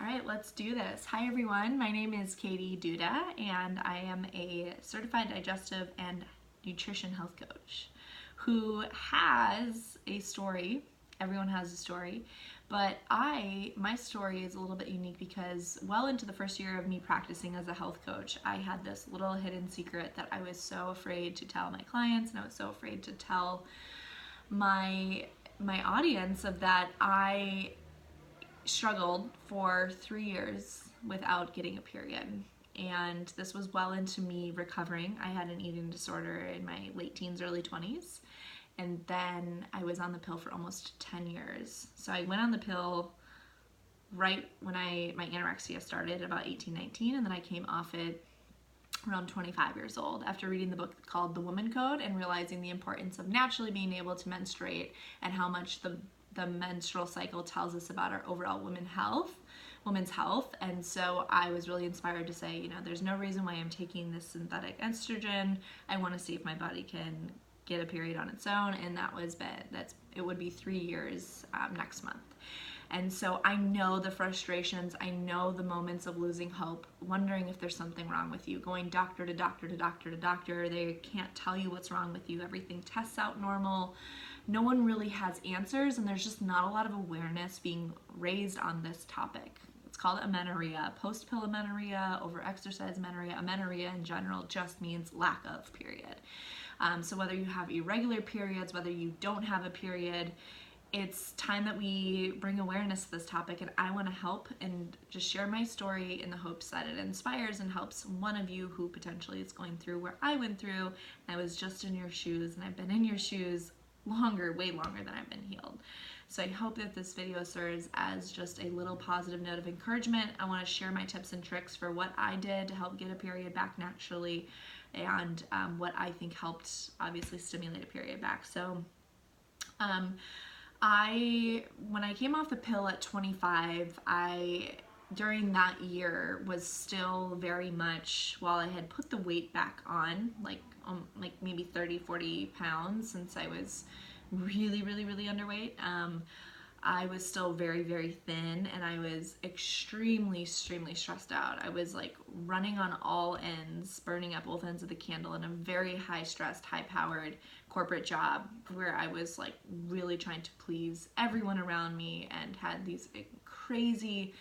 All right, let's do this. Hi everyone, my name is Katie Duda and I am a certified digestive and nutrition health coach who has a story. Everyone has a story, but my story is a little bit unique because well into the first year of me practicing as a health coach, I had this little hidden secret that I was so afraid to tell my clients, and I was so afraid to tell my audience of that. I struggled for 3 years without getting a period. And this was well into me recovering. I had an eating disorder in my late teens, early 20s. And then I was on the pill for almost 10 years. So I went on the pill right when my anorexia started, about 18, 19, and then I came off it around 25 years old after reading the book called The Woman Code and realizing the importance of naturally being able to menstruate and how much the menstrual cycle tells us about our overall women's health. And so I was really inspired to say, there's no reason why I'm taking this synthetic estrogen. I want to see if my body can get a period on its own, and it would be 3 years next month. And so I know the frustrations, I know the moments of losing hope, wondering if there's something wrong with you, going doctor to doctor to doctor to doctor. They can't tell you what's wrong with you. Everything tests out normal. No one really has answers, and there's just not a lot of awareness being raised on this topic. It's called amenorrhea, post-pill amenorrhea, over-exercise amenorrhea. Amenorrhea in general just means lack of period. So whether you have irregular periods, whether you don't have a period, it's time that we bring awareness to this topic, and I want to help and just share my story in the hopes that it inspires and helps one of you who potentially is going through where I went through. I was just in your shoes, and I've been in your shoes way longer than I've been healed. So I hope that this video serves as just a little positive note of encouragement. I want to share my tips and tricks for what I did to help get a period back naturally, and what I think helped obviously stimulate a period back. So when I came off the pill at 25, during that year was still very much, while I had put the weight back on, like maybe 30, 40 pounds since I was really underweight, I was still very thin, and I was extremely stressed out. I was like running on all ends, burning up both ends of the candle in a very high stressed, high powered corporate job where I was like really trying to please everyone around me and had these crazy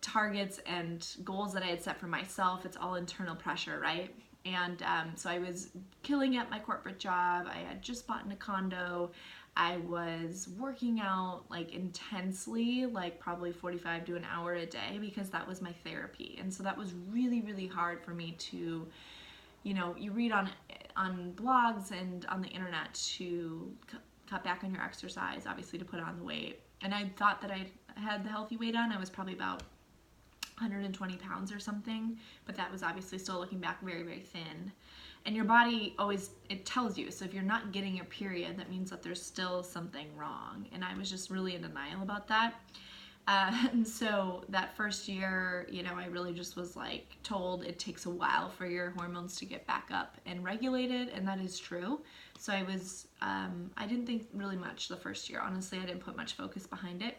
targets and goals that I had set for myself. It's all internal pressure, right? And so I was killing at my corporate job. I had just bought in a condo. I was working out like intensely, like probably 45 to an hour a day, because that was my therapy. And so that was really hard for me to, you read on blogs and on the internet to cut back on your exercise, obviously to put on the weight. And I thought that I had the healthy weight on. I was probably about 120 pounds or something, but that was obviously still looking back very thin. And your body always, it tells you. So if you're not getting your period, that means that there's still something wrong. And I was just really in denial about that. And so that first year, I really just was like told it takes a while for your hormones to get back up and regulated, and that is true. So I didn't think really much the first year. Honestly, I didn't put much focus behind it.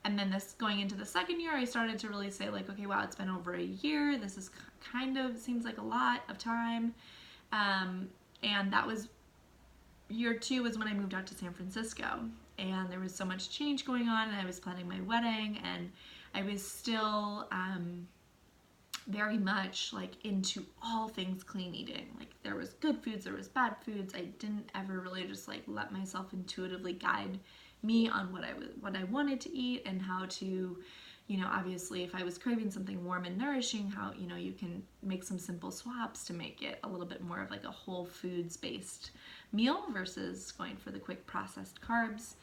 And then going into the second year, I started to really say like, okay, wow, it's been over a year. This is kind of seems like a lot of time. And that was year 2 was when I moved out to San Francisco, and there was so much change going on, and I was planning my wedding, and I was still very much like into all things clean eating. Like there was good foods, there was bad foods. I didn't ever really just like let myself intuitively guide me on what I wanted to eat and how to, obviously if I was craving something warm and nourishing, how, you can make some simple swaps to make it a little bit more of like a whole foods based meal versus going for the quick processed carbs.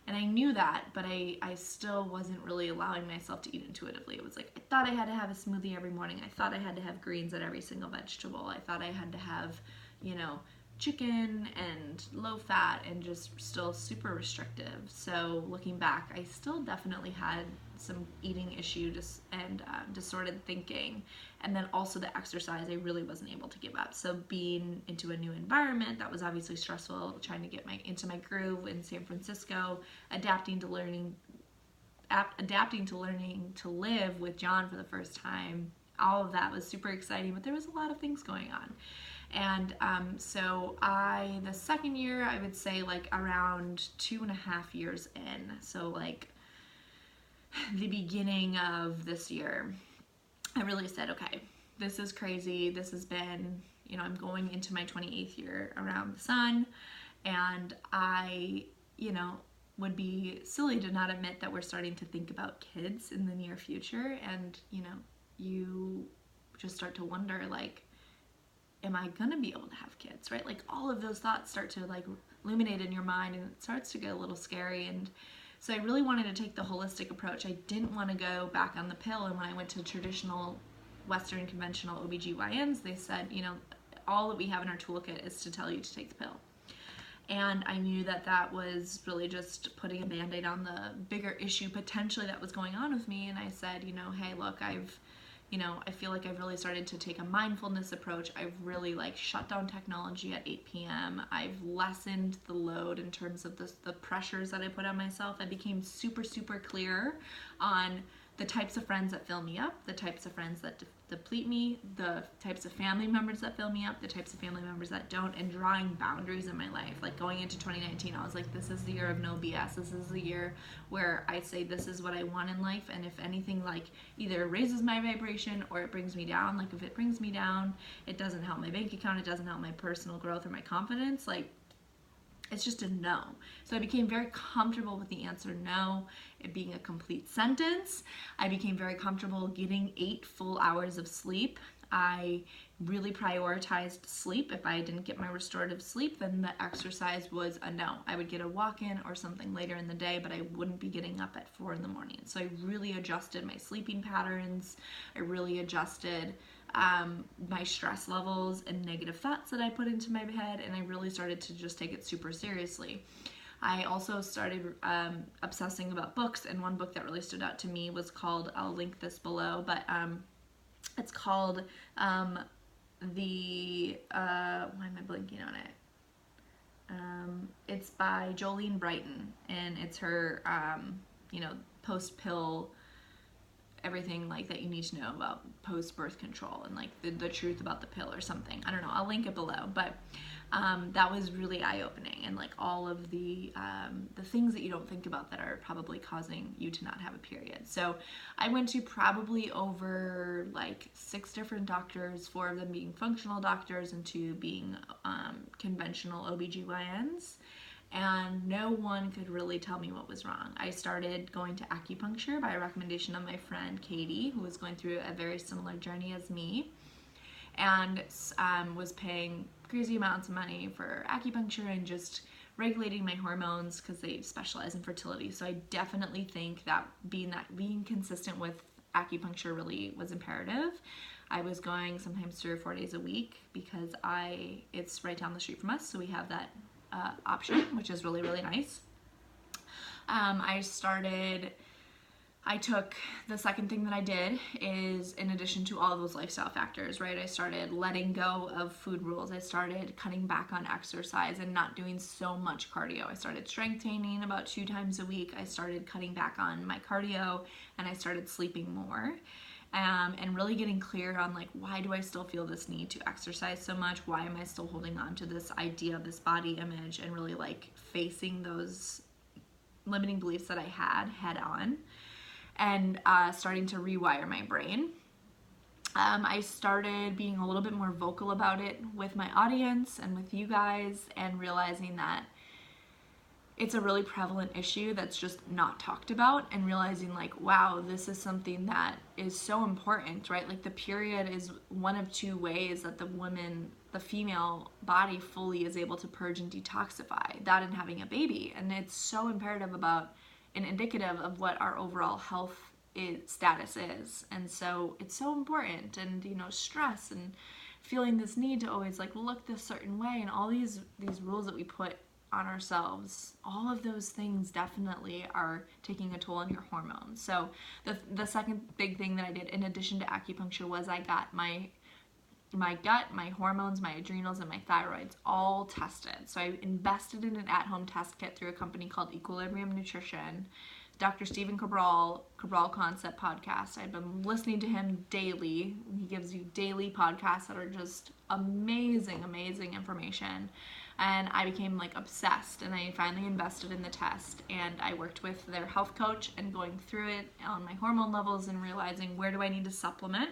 And I knew that, but I still wasn't really allowing myself to eat intuitively. It was like, I thought I had to have a smoothie every morning. I thought I had to have greens at every single vegetable. I thought I had to have, chicken and low fat, and just still super restrictive. So looking back, I still definitely had some eating issues and disordered thinking, and then also the exercise I really wasn't able to give up. So being into a new environment, that was obviously stressful, trying to get into my groove in San Francisco, adapting to learning adapting to learning to live with John for the first time. All of that was super exciting, but there was a lot of things going on. And so the second year, I would say like around 2.5 years in, so like the beginning of this year, I really said, okay, this is crazy. This has been, I'm going into my 28th year around the sun, and I, would be silly to not admit that we're starting to think about kids in the near future. And, you just start to wonder, like, am I gonna be able to have kids, right? Like all of those thoughts start to like illuminate in your mind, and it starts to get a little scary. And so I really wanted to take the holistic approach. I didn't want to go back on the pill. And when I went to traditional Western conventional OBGYNs, they said, all that we have in our toolkit is to tell you to take the pill. And I knew that that was really just putting a band-aid on the bigger issue potentially that was going on with me. And I said, hey, look, I feel like I've really started to take a mindfulness approach. I've really like shut down technology at 8 p.m. I've lessened the load in terms of the pressures that I put on myself. I became super, super clear on the types of friends that fill me up, the types of friends that deplete me, the types of family members that fill me up, the types of family members that don't, and drawing boundaries in my life. Like going into 2019, I was like, this is the year of no BS. This is the year where I say this is what I want in life, and if anything like either raises my vibration or it brings me down, like if it brings me down, it doesn't help my bank account, it doesn't help my personal growth or my confidence, like it's just a no. So I became very comfortable with the answer no, it being a complete sentence. I became very comfortable getting 8 full hours of sleep. I really prioritized sleep. If I didn't get my restorative sleep, then the exercise was a no. I would get a walk-in or something later in the day, but I wouldn't be getting up at 4 in the morning. So I really adjusted my sleeping patterns. I really adjusted my stress levels and negative thoughts that I put into my head, and I really started to just take it super seriously. I also started obsessing about books, and one book that really stood out to me was called, I'll link this below, but it's called why am I blanking on it? It's by Jolene Brighten, and it's her, post-pill, everything like that you need to know about post-birth control and like the truth about the pill or something. I don't know, I'll link it below, but that was really eye-opening, and like all of the things that you don't think about that are probably causing you to not have a period. So I went to probably over like 6 different doctors, 4 of them being functional doctors and 2 being conventional OBGYNs. And no one could really tell me what was wrong. I started going to acupuncture by a recommendation of my friend Katie, who was going through a very similar journey as me, and was paying crazy amounts of money for acupuncture and just regulating my hormones because they specialize in fertility. So I definitely think that being consistent with acupuncture really was imperative. I was going sometimes 3 or 4 days a week because it's right down the street from us, so we have that option, which is really, really nice. I took, the second thing that I did is, in addition to all of those lifestyle factors, right, I started letting go of food rules. I started cutting back on exercise and not doing so much cardio. I started strength training about 2 times a week. I started cutting back on my cardio, and I started sleeping more. And really getting clear on like, why do I still feel this need to exercise so much? Why am I still holding on to this idea of this body image, and really like facing those limiting beliefs that I had head on, and starting to rewire my brain. I started being a little bit more vocal about it with my audience and with you guys, and realizing that it's a really prevalent issue that's just not talked about, and realizing like, wow, this is something that is so important, right? Like the period is one of 2 ways that the female body fully is able to purge and detoxify, that and having a baby. And it's so imperative about and indicative of what our overall health status is. And so it's so important, and stress and feeling this need to always like look this certain way, and all these rules that we put on ourselves, all of those things definitely are taking a toll on your hormones. So the second big thing that I did in addition to acupuncture was I got my gut, my hormones, my adrenals, and my thyroids all tested. So I invested in an at-home test kit through a company called Equilibrium Nutrition. Dr. Stephen Cabral Concept podcast. I've been listening to him daily. He gives you daily podcasts that are just amazing, amazing information. And I became like obsessed, and I finally invested in the test, and I worked with their health coach and going through it on my hormone levels and realizing where do I need to supplement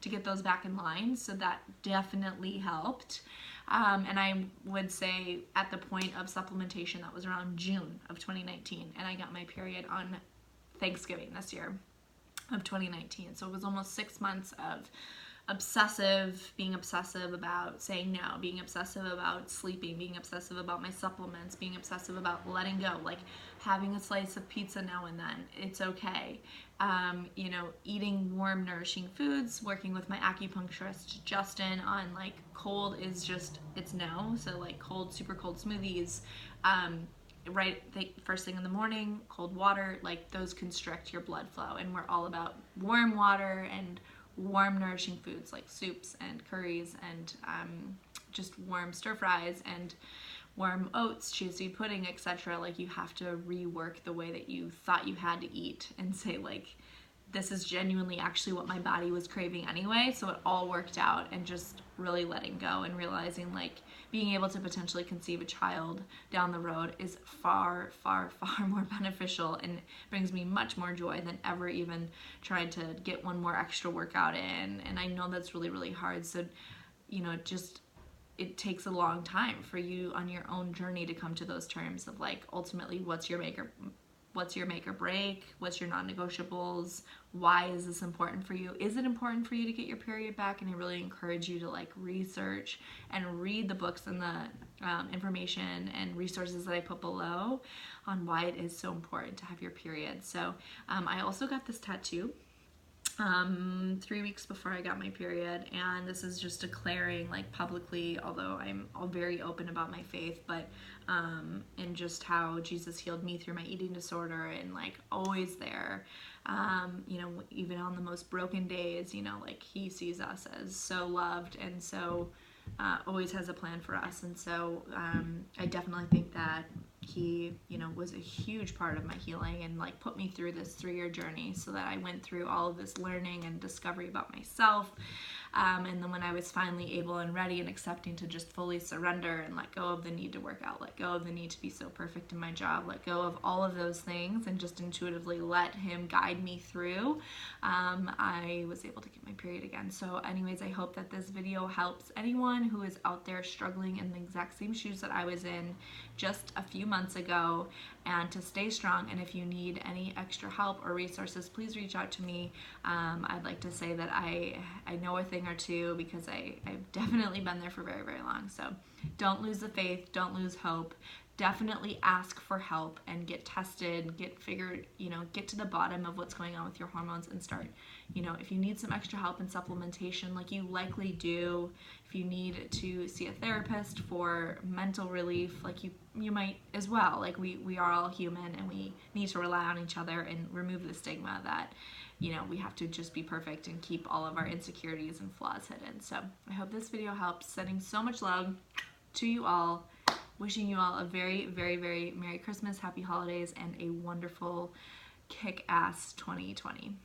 to get those back in line. So that definitely helped. And I would say at the point of supplementation, that was around June of 2019, and I got my period on Thanksgiving this year of 2019. So it was almost 6 months of being obsessive about saying no, being obsessive about sleeping, being obsessive about my supplements, being obsessive about letting go, like having a slice of pizza now and then, it's okay. Eating warm, nourishing foods, working with my acupuncturist, Justin, on like cold is just, it's no. So like cold, super cold smoothies, first thing in the morning, cold water, like those constrict your blood flow. And we're all about warm water and warm, nourishing foods like soups and curries and just warm stir fries and warm oats, chia seed pudding, etc. Like you have to rework the way that you thought you had to eat and say like, this is genuinely actually what my body was craving anyway. So it all worked out, and just really letting go and realizing like being able to potentially conceive a child down the road is far, far, far more beneficial and brings me much more joy than ever even tried to get one more extra workout in. And I know that's really, really hard. So, it takes a long time for you on your own journey to come to those terms of like, ultimately, what's your make or break? What's your non-negotiables? Why is this important for you? Is it important for you to get your period back? And I really encourage you to like research and read the books and the information and resources that I put below on why it is so important to have your period. So I also got this tattoo 3 weeks before I got my period, and this is just declaring like publicly, although I'm all very open about my faith, but and just how Jesus healed me through my eating disorder, and like always there, even on the most broken days, like he sees us as so loved, and so always has a plan for us. And so I definitely think that he, was a huge part of my healing and like put me through this 3-year journey so that I went through all of this learning and discovery about myself. And then when I was finally able and ready and accepting to just fully surrender and let go of the need to work out, let go of the need to be so perfect in my job, let go of all of those things and just intuitively let him guide me through, I was able to get my period again. So anyways, I hope that this video helps anyone who is out there struggling in the exact same shoes that I was in just a few months ago, and to stay strong. And if you need any extra help or resources, please reach out to me. I'd like to say that I know a thing or two, because I've definitely been there for very, very long. So don't lose the faith, don't lose hope. Definitely ask for help and get tested, get to the bottom of what's going on with your hormones and start, if you need some extra help in supplementation, like you likely do, if you need to see a therapist for mental relief, like you might as well. Like we are all human, and we need to rely on each other and remove the stigma that, we have to just be perfect and keep all of our insecurities and flaws hidden. So I hope this video helps. Sending so much love to you all. Wishing you all a very, very, very Merry Christmas, Happy Holidays, and a wonderful kick-ass 2020.